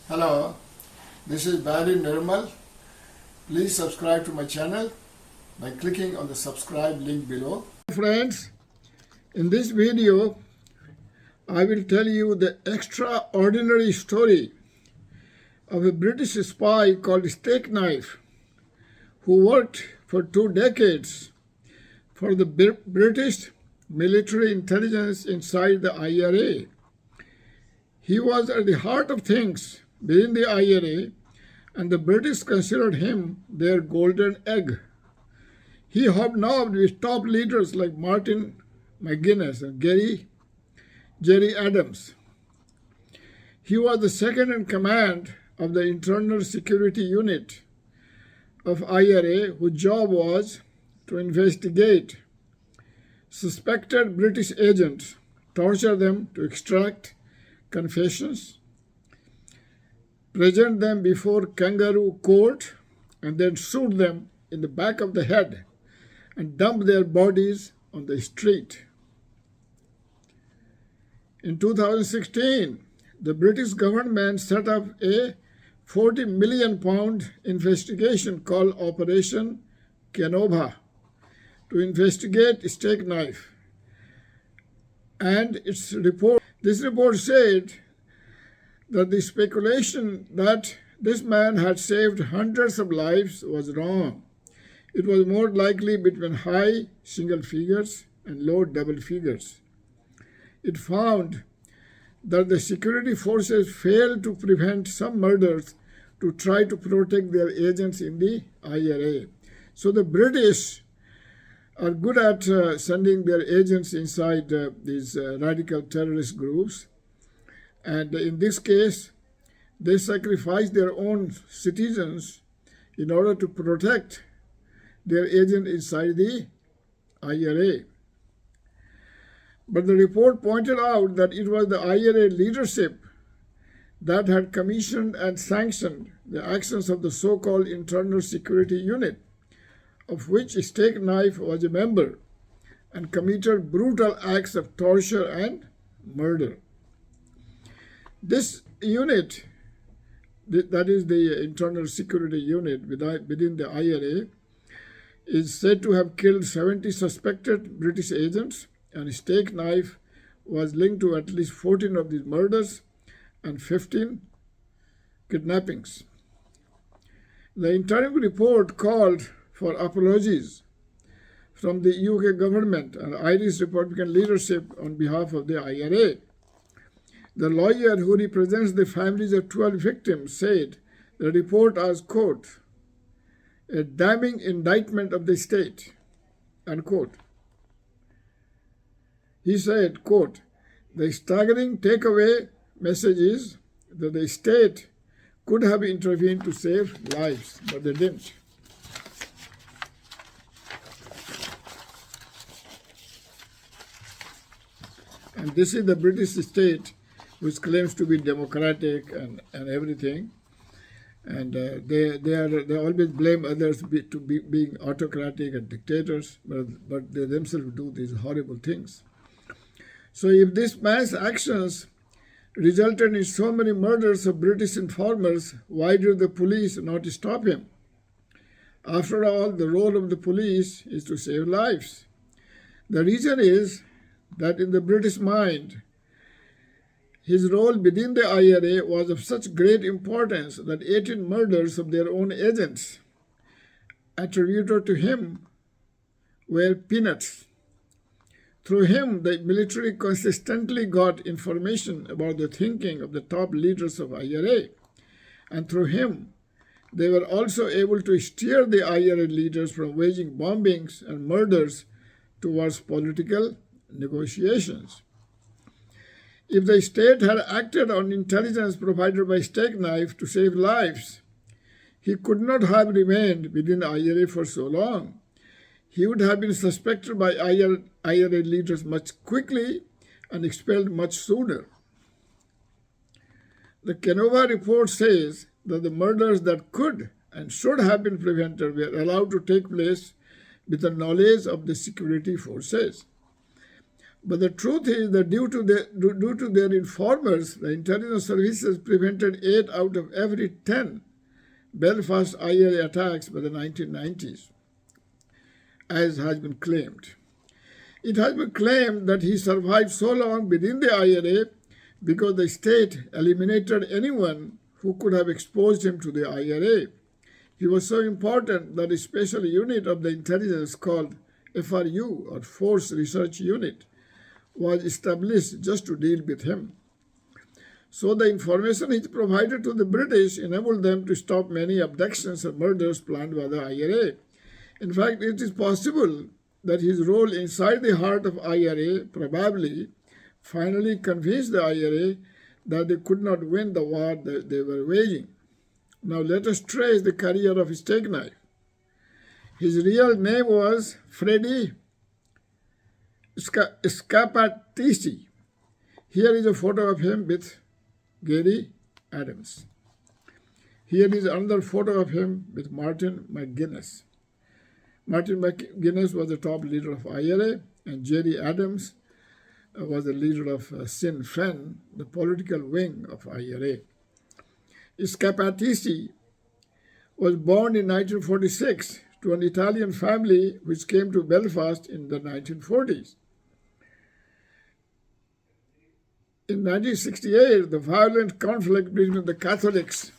Hello, this is Barry Nirmal. Please subscribe to my channel by clicking on the subscribe link below. Friends, in this video, I will tell you the extraordinary story of a British spy called Stakeknife, who worked for 2 decades for the British military intelligence inside the IRA. He was at the heart of things within the IRA, and the British considered him their golden egg. He hobnobbed with top leaders like Martin McGuinness and Jerry Adams. He was the second in command of the Internal Security Unit of IRA, whose job was to investigate suspected British agents, torture them to extract confessions, present them before kangaroo court, and then shoot them in the back of the head and dump their bodies on the street. In 2016, the British government set up a £40 million investigation called Operation Kenova to investigate Stakeknife. And this report said that the speculation that this man had saved hundreds of lives was wrong. It was more likely between high single figures and low double figures. It found that the security forces failed to prevent some murders to try to protect their agents in the IRA. So the British are good at sending their agents inside these radical terrorist groups. And in this case, they sacrificed their own citizens in order to protect their agent inside the IRA. But the report pointed out that it was the IRA leadership that had commissioned and sanctioned the actions of the so-called Internal Security Unit, of which Stakeknife was a member, and committed brutal acts of torture and murder. This unit, that is the Internal Security Unit within the IRA, is said to have killed 70 suspected British agents, and Stakeknife was linked to at least 14 of these murders and 15 kidnappings. The interim report called for apologies from the UK government and Irish Republican leadership on behalf of the IRA. The lawyer who represents the families of 12 victims said the report as, quote, a damning indictment of the state, unquote. He said, quote, the staggering takeaway message is that the state could have intervened to save lives, but they didn't. And this is the British state, which claims to be democratic and everything. And they always blame others being autocratic and dictators, but they themselves do these horrible things. So if this man's actions resulted in so many murders of British informers, why did the police not stop him? After all, the role of the police is to save lives. The reason is that in the British mind, his role within the IRA was of such great importance that 18 murders of their own agents attributed to him were peanuts. Through him, the military consistently got information about the thinking of the top leaders of IRA. And through him, they were also able to steer the IRA leaders from waging bombings and murders towards political negotiations. If the state had acted on intelligence provided by Stakeknife to save lives, he could not have remained within the IRA for so long. He would have been suspected by IRA leaders much quickly and expelled much sooner. The Kenova report says that the murders that could and should have been prevented were allowed to take place with the knowledge of the security forces. But the truth is that due to their informers, the intelligence services prevented 8 out of every 10 Belfast IRA attacks by the 1990s, as has been claimed. It has been claimed that he survived so long within the IRA because the state eliminated anyone who could have exposed him to the IRA. He was so important that a special unit of the intelligence called FRU, or Force Research Unit, was established just to deal with him. So the information he provided to the British enabled them to stop many abductions and murders planned by the IRA. In fact, it is possible that his role inside the heart of IRA probably finally convinced the IRA that they could not win the war that they were waging. Now let us trace the career of Stakeknife. His real name was Freddie Scappaticci. Here is a photo of him with Gary Adams. Here is another photo of him with Martin McGuinness. Martin McGuinness was the top leader of IRA, and Jerry Adams was the leader of Sinn Féin, the political wing of IRA. Scappaticci was born in 1946 to an Italian family which came to Belfast in the 1940s. In 1968, the violent conflict between the Catholics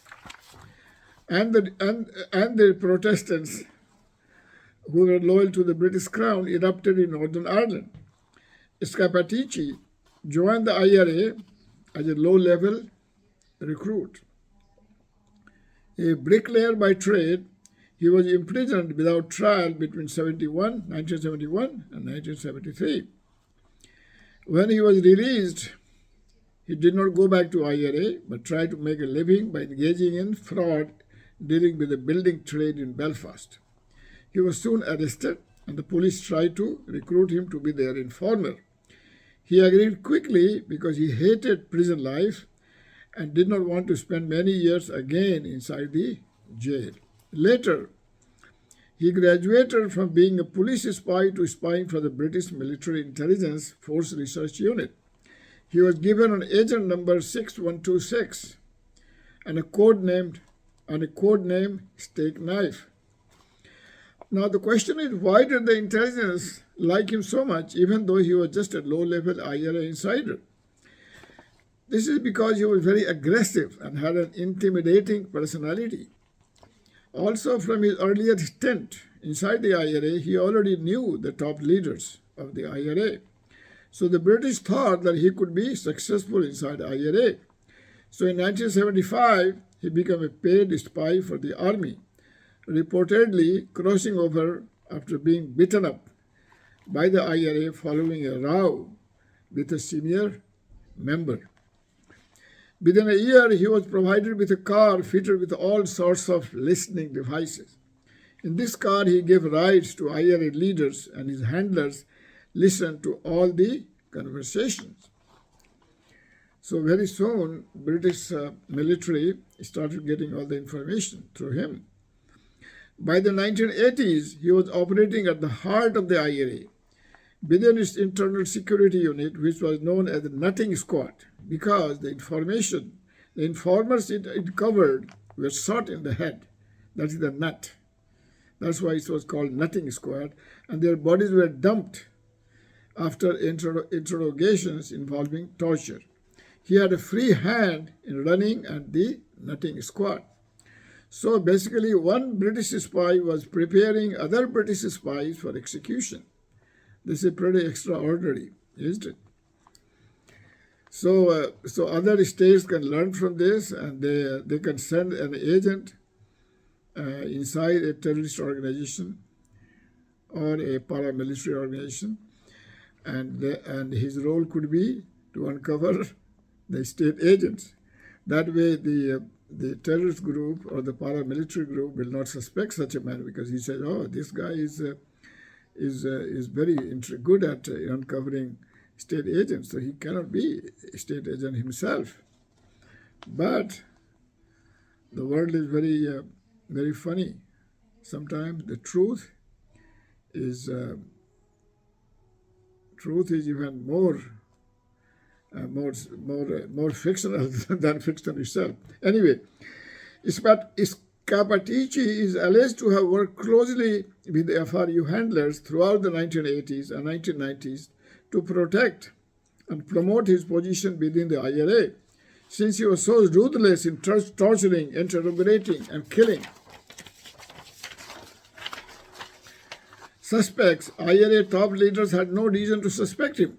and the Protestants who were loyal to the British Crown erupted in Northern Ireland. Scappaticci joined the IRA as a low-level recruit. A bricklayer by trade, he was imprisoned without trial between 1971 and 1973. When he was released, he did not go back to IRA, but tried to make a living by engaging in fraud dealing with the building trade in Belfast. He was soon arrested, and the police tried to recruit him to be their informer. He agreed quickly because he hated prison life and did not want to spend many years again inside the jail. Later, he graduated from being a police spy to spying for the British Military Intelligence Force Research Unit. He was given an agent number 6126 and a code name Stakeknife. Now the question is, why did the intelligence like him so much, even though he was just a low-level IRA insider? This is because he was very aggressive and had an intimidating personality. Also, from his earlier stint inside the IRA, he already knew the top leaders of the IRA. So the British thought that he could be successful inside IRA. So in 1975, he became a paid spy for the army, reportedly crossing over after being beaten up by the IRA following a row with a senior member. Within a year, he was provided with a car fitted with all sorts of listening devices. In this car, he gave rides to IRA leaders, and his handlers listened to all the conversations. So very soon, British military started getting all the information through him. By the 1980s, he was operating at the heart of the IRA, within its internal security unit, which was known as the Nutting Squad, because the informers it covered were shot in the head. That is the nut. That's why it was called Nutting Squad, and their bodies were dumped after interrogations involving torture. He had a free hand in running at the Nutting Squad. So basically, one British spy was preparing other British spies for execution. This is pretty extraordinary, isn't it? So other states can learn from this, and they can send an agent inside a terrorist organization or a paramilitary organization, and his role could be to uncover the state agents. That way, the terrorist group or the paramilitary group will not suspect such a man, because he says, "Oh, this guy is very good at uncovering state agents, so he cannot be a state agent himself." But the world is very funny. Sometimes the truth is truth is even more fictional than fiction itself. Anyway, Scappaticci is alleged to have worked closely with the FRU handlers throughout the 1980s and 1990s to protect and promote his position within the IRA, since he was so ruthless in torturing, interrogating, and killing suspects. IRA top leaders had no reason to suspect him.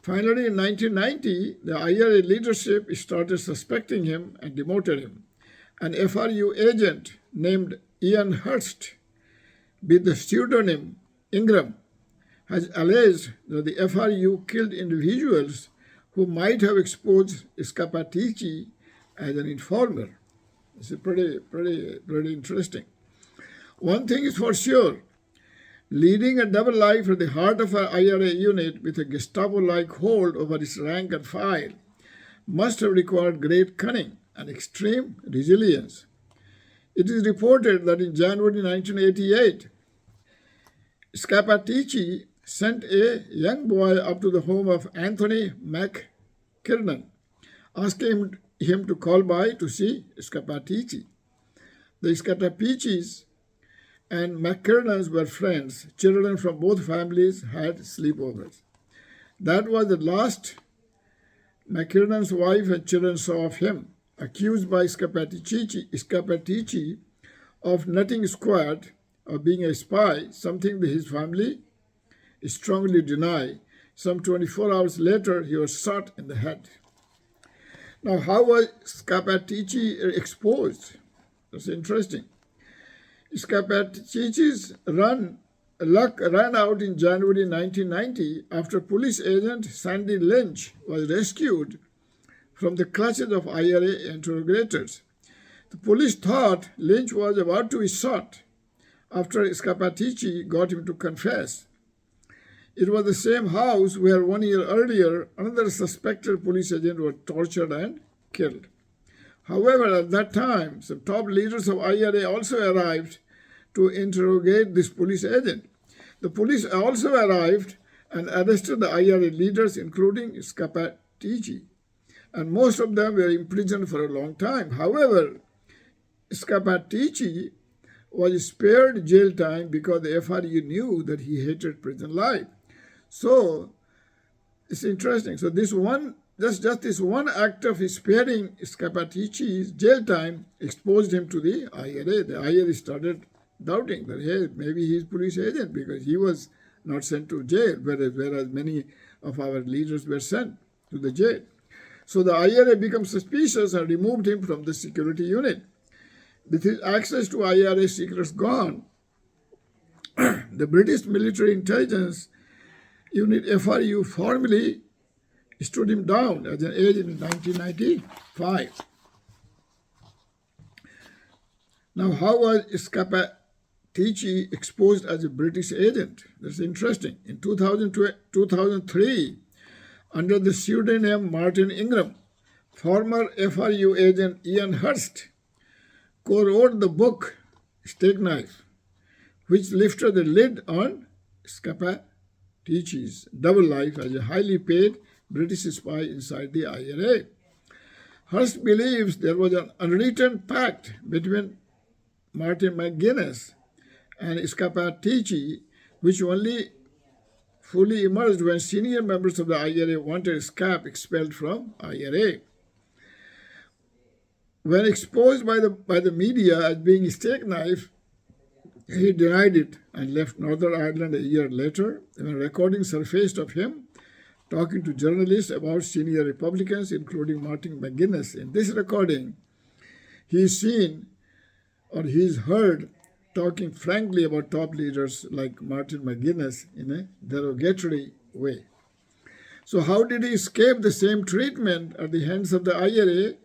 Finally, in 1990, the IRA leadership started suspecting him and demoted him. An FRU agent named Ian Hurst, with the pseudonym Ingram, has alleged that the FRU killed individuals who might have exposed Scappaticci as an informer. This is pretty interesting. One thing is for sure, leading a double life at the heart of an IRA unit with a Gestapo-like hold over its rank and file must have required great cunning and extreme resilience. It is reported that in January 1988, Scappaticci sent a young boy up to the home of Anthony McKiernan, asking him to call by to see Scappaticci. The Scappaticcis and McKiernans were friends. Children from both families had sleepovers. That was the last McKiernan's wife and children saw of him, accused by Scappaticci of nutting squad, of being a spy, something that his family strongly denied. Some 24 hours later, he was shot in the head. Now, how was Scappaticci exposed? That's interesting. Scappaticci's luck ran out in January 1990 after police agent Sandy Lynch was rescued from the clutches of IRA interrogators. The police thought Lynch was about to be shot after Scappaticci got him to confess. It was the same house where 1 year earlier another suspected police agent was tortured and killed. However, at that time, some top leaders of IRA also arrived to interrogate this police agent. The police also arrived and arrested the IRA leaders, including Scappaticci, and most of them were imprisoned for a long time. However, Scappaticci was spared jail time because the FRU knew that he hated prison life. So it's interesting. So this one, just this one act of sparing Scappaticci's jail time exposed him to the IRA. The IRA started doubting that, hey, maybe he's police agent because he was not sent to jail, whereas many of our leaders were sent to the jail. So the IRA became suspicious and removed him from the security unit. With his access to IRA secrets gone, the British Military Intelligence Unit FRU formally stood him down as an agent in 1995. Now, how was Scappaticci exposed as a British agent? That's interesting. In 2003, under the pseudonym Martin Ingram, former FRU agent Ian Hurst co-wrote the book Stakeknife, which lifted the lid on Scappaticci's double life as a highly paid British spy inside the IRA. Hurst believes there was an unwritten pact between Martin McGuinness and Scappaticci, which only fully emerged when senior members of the IRA wanted Scap expelled from IRA. When exposed by the media as being a Stakeknife, he denied it and left Northern Ireland a year later, when recordings surfaced of him talking to journalists about senior Republicans, including Martin McGuinness. In this recording, he is seen or he is heard talking frankly about top leaders like Martin McGuinness in a derogatory way. So how did he escape the same treatment at the hands of the IRA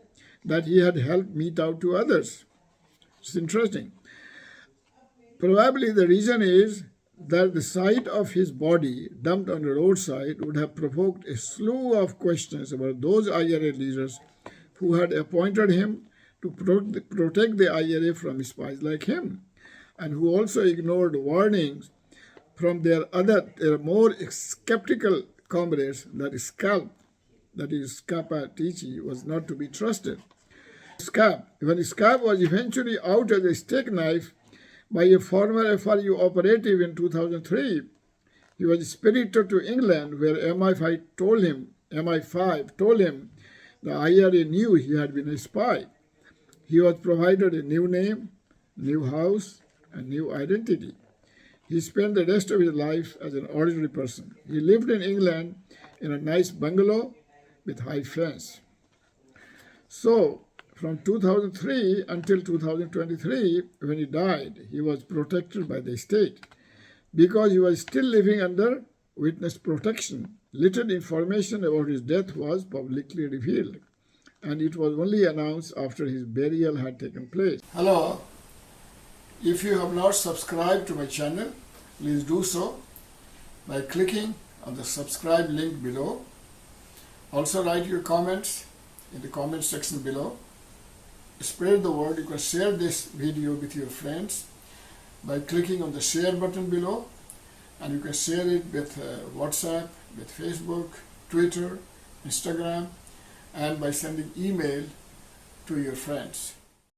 that he had helped mete out to others? It's interesting. Probably the reason is that the sight of his body dumped on the roadside would have provoked a slew of questions about those IRA leaders who had appointed him to protect the IRA from spies like him, and who also ignored warnings from their more skeptical comrades that Scappaticci was not to be trusted. When Scap was eventually out as a steak-knife by a former FRU operative in 2003, he was spirited to England, where MI5 told him the IRA knew he had been a spy. He was provided a new name, new house, and new identity. He spent the rest of his life as an ordinary person. He lived in England in a nice bungalow with high fence. So, from 2003 until 2023, when he died, he was protected by the state. Because he was still living under witness protection, little information about his death was publicly revealed, and it was only announced after his burial had taken place. Hello. If you have not subscribed to my channel, please do so by clicking on the subscribe link below. Also write your comments in the comment section below. Spread the word. You can share this video with your friends by clicking on the share button below, and you can share it with WhatsApp, with Facebook, Twitter, Instagram, and by sending email to your friends.